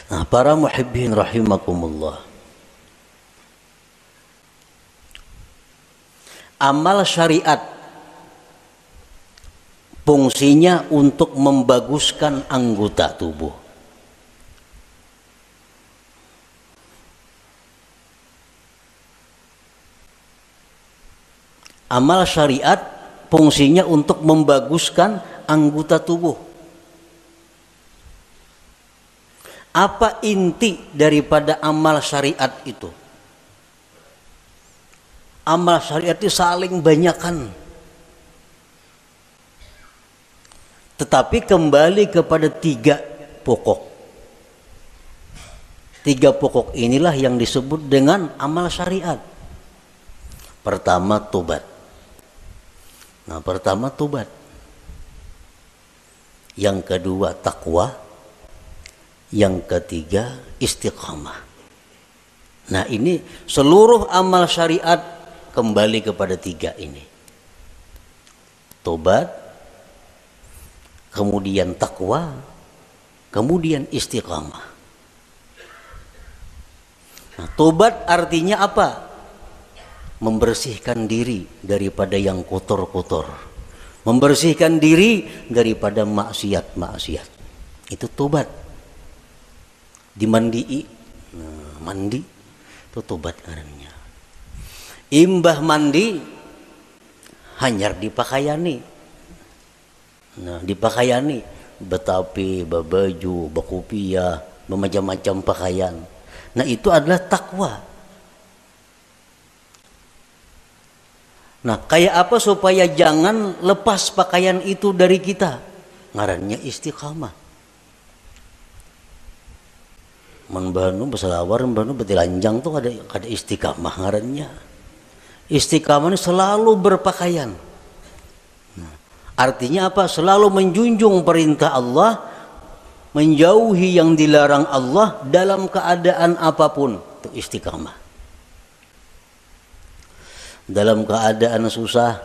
Nah, para muhibbin rahimakumullah. Amal syariat fungsinya untuk membaguskan anggota tubuh. Amal syariat fungsinya untuk membaguskan anggota tubuh. Apa inti daripada amal syariat itu? Amal syariat itu saling banyakan. Tetapi kembali kepada 3 pokok. 3 pokok inilah yang disebut dengan amal syariat. Pertama, tobat. Nah, pertama tobat. Yang kedua, takwa. Yang ketiga, istiqamah. Nah, ini seluruh amal syariat kembali kepada 3 ini. Tobat, kemudian takwa, kemudian istiqamah. Nah, tobat artinya apa? Membersihkan diri daripada yang kotor-kotor. Membersihkan diri daripada maksiat-maksiat. Itu tobat. Dimandii, nah, mandi itu tobat ngarannya. Imbah mandi hanyar dipakaiani. Nah, dipakaiani betapi, babaju, bakupia, bermacam-macam pakaian. Nah, itu adalah takwa. Nah, kayak apa supaya jangan lepas pakaian itu dari kita? Ngarannya istiqamah. Manbanu beselawar, manbanu betilanjang tuh ada istiqamah ngarannya. Istiqamah ini selalu berpakaian. Nah, artinya apa? Selalu menjunjung perintah Allah, menjauhi yang dilarang Allah dalam keadaan apapun. Itu istiqamah. Dalam keadaan susah,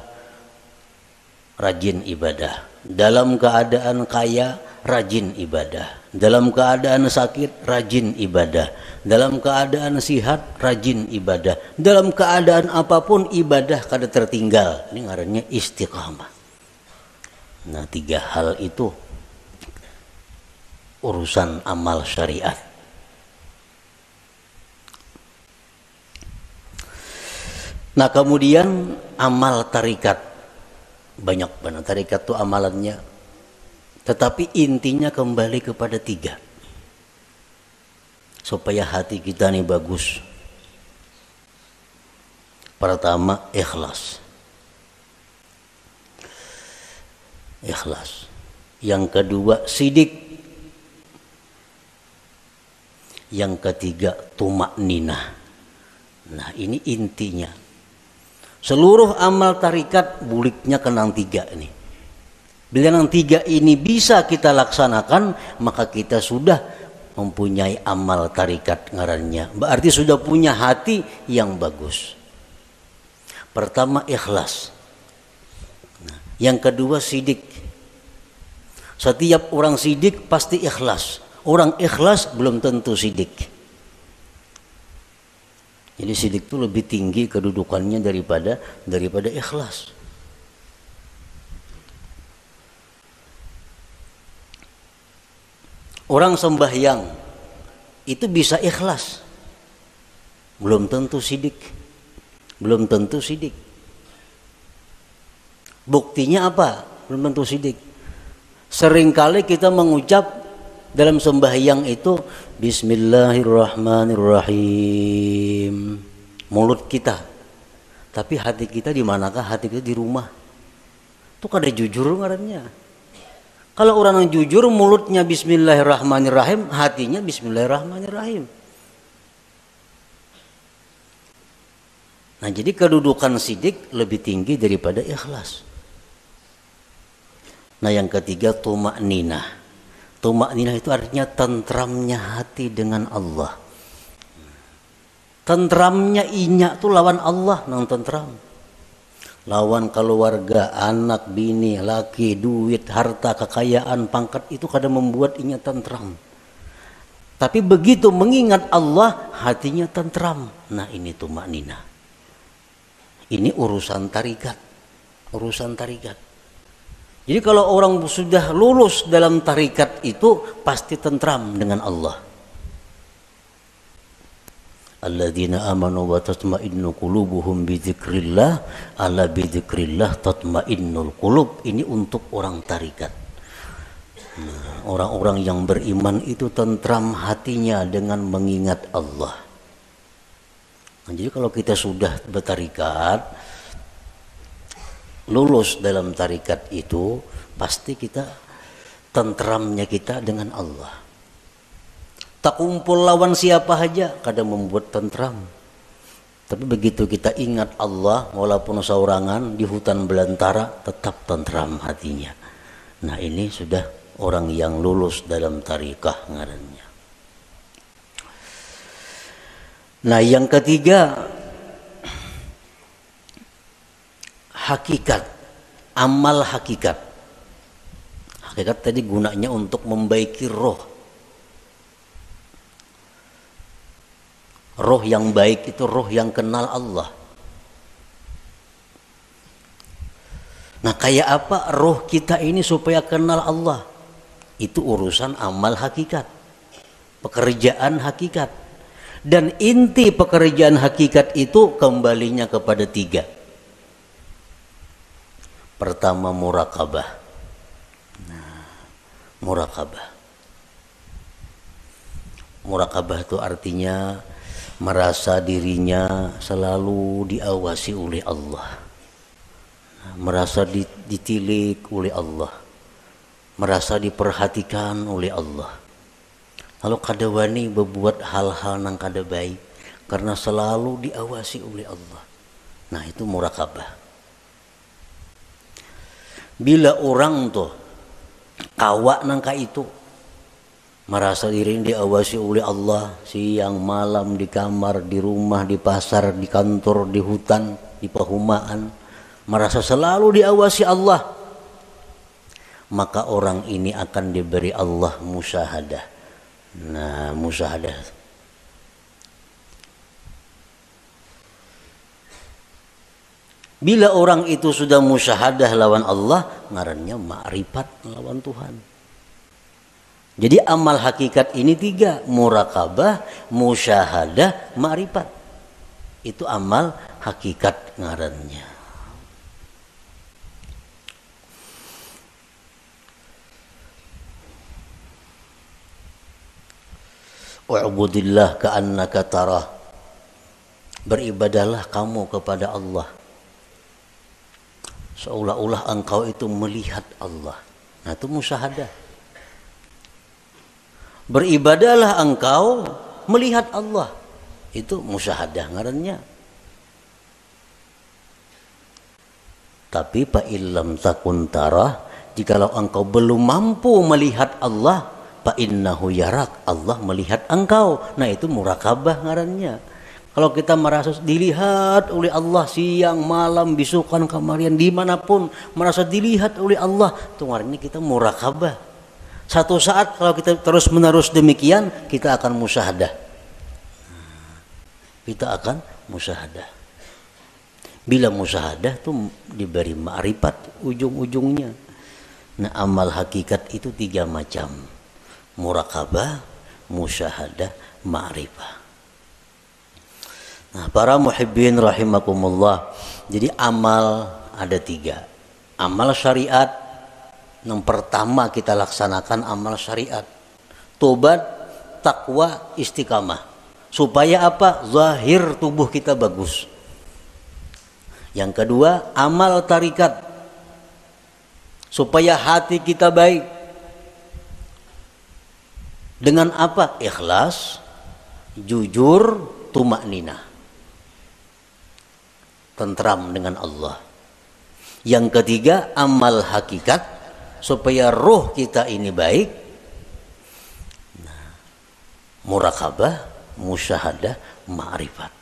rajin ibadah. Dalam keadaan kaya, rajin ibadah. Dalam keadaan sakit, rajin ibadah. Dalam keadaan sihat, rajin ibadah. Dalam keadaan apapun ibadah kada tertinggal. Ini ngarannya istiqamah. Nah, 3 hal itu urusan amal syariat. Nah, kemudian amal tarikat. Banyak banget tarikat itu amalannya. Tetapi intinya kembali kepada 3. Supaya hati kita ini bagus. Pertama, ikhlas. Ikhlas. Yang kedua, sidik. Yang ketiga, tumakninah. Nah, ini intinya. Seluruh amal tarikat buliknya kenang 3 ini. Bila yang 3 ini bisa kita laksanakan, maka kita sudah mempunyai amal tarikat ngarannya. Berarti sudah punya hati yang bagus. Pertama, ikhlas. Nah, yang kedua, sidik. Setiap orang sidik pasti ikhlas. Orang ikhlas belum tentu sidik. Jadi sidik itu lebih tinggi kedudukannya daripada ikhlas. Orang sembahyang itu bisa ikhlas, belum tentu sidik. Belum tentu sidik. Buktinya apa? Belum tentu sidik. Seringkali kita mengucap dalam sembahyang itu Bismillahirrahmanirrahim, mulut kita, tapi hati kita di manakah? Hati kita di rumah. Itu kada jujur ngarannya. Kalau orang yang jujur mulutnya Bismillahirrahmanirrahim, hatinya Bismillahirrahmanirrahim. Nah, jadi kedudukan sidik lebih tinggi daripada ikhlas. Nah, yang ketiga, tumakninah. Tumakninah itu artinya tentramnya hati dengan Allah. Tentramnya inya itu lawan Allah nang tentram. lawan keluarga, anak, bini, laki, duit, harta, kekayaan, pangkat, itu kadang membuat inya tentram. Tapi begitu mengingat Allah, hatinya tentram. Nah, ini tumak nina. Ini urusan tarikat. Urusan tarikat. Jadi kalau orang sudah lulus dalam tarikat itu pasti tentram dengan Allah. Alladzina amanu wa tatma'innu qulubuhum bi dzikrillah, ala bi dzikrillah tatma'innul qulub. Ini untuk orang tarikat. Nah, orang-orang yang beriman itu tentram hatinya dengan mengingat Allah. Nah, jadi kalau kita sudah bertarikat, lulus dalam tarikat itu, pasti kita tentramnya kita dengan Allah. Tak kumpul lawan siapa saja kadang membuat tentram. Tapi begitu kita ingat Allah, walaupun saurangan di hutan belantara, tetap tentram hatinya. Nah, ini sudah orang yang lulus dalam tarikah ngarannya. Nah, yang ketiga, hakikat, amal hakikat. Hakikat tadi gunanya untuk membaiki roh. Roh yang baik itu roh yang kenal Allah. Nah, kayak apa roh kita ini supaya kenal Allah? Itu urusan amal hakikat, pekerjaan hakikat. Dan inti pekerjaan hakikat itu kembalinya kepada tiga. Pertama, murakabah. Nah, murakabah. Murakabah itu artinya merasa dirinya selalu diawasi oleh Allah. Nah, merasa ditilik oleh Allah. Merasa diperhatikan oleh Allah. Lalu kada wani berbuat hal-hal yang kada baik karena selalu diawasi oleh Allah. Nah, itu murakabah. Bila orang tuh kawak nangka itu merasa diri diawasi oleh Allah siang malam, di kamar, di rumah, di pasar, di kantor, di hutan, di perumahan, merasa selalu diawasi Allah, maka orang ini akan diberi Allah musyahadah. Nah, musyahadah. Bila orang itu sudah musyahadah lawan Allah, ngarannya ma'rifat lawan Tuhan. Jadi amal hakikat ini tiga, murakabah, musyahadah, ma'rifat. Itu amal hakikat ngarannya. Wa'budillah ka'annaka tarah. Beribadahlah kamu kepada Allah seolah-olah engkau itu melihat Allah. Nah, itu musyahadah. Beribadahlah engkau melihat Allah. Itu musyahadah ngarannya. Tapi fa illam takun tarah, jikalau engkau belum mampu melihat Allah, fa innahu yarak, Allah melihat engkau. Nah, itu murakabah ngarannya. Kalau kita merasa dilihat oleh Allah siang, malam, bisukan, kamarian, dimanapun merasa dilihat oleh Allah, itu ngarannya kita murakabah. Satu saat kalau kita terus menerus demikian, kita akan musyahadah. Kita akan musyahadah. Bila musyahadah itu diberi ma'rifat ujung-ujungnya. Nah, amal hakikat itu tiga macam. Murakabah, musyahadah, ma'rifah. Nah, para muhibbin rahimakumullah. Jadi amal ada tiga. Amal syariat. Yang pertama kita laksanakan amal syariat. Tobat, takwa, istiqamah. Supaya apa? Zahir tubuh kita bagus. Yang kedua, amal tarikat. Supaya hati kita baik. Dengan apa? Ikhlas, jujur, tumakninah. Tentram dengan Allah. Yang ketiga, amal hakikat. Supaya roh kita ini baik. Nah, murakabah, musyahadah, ma'rifat.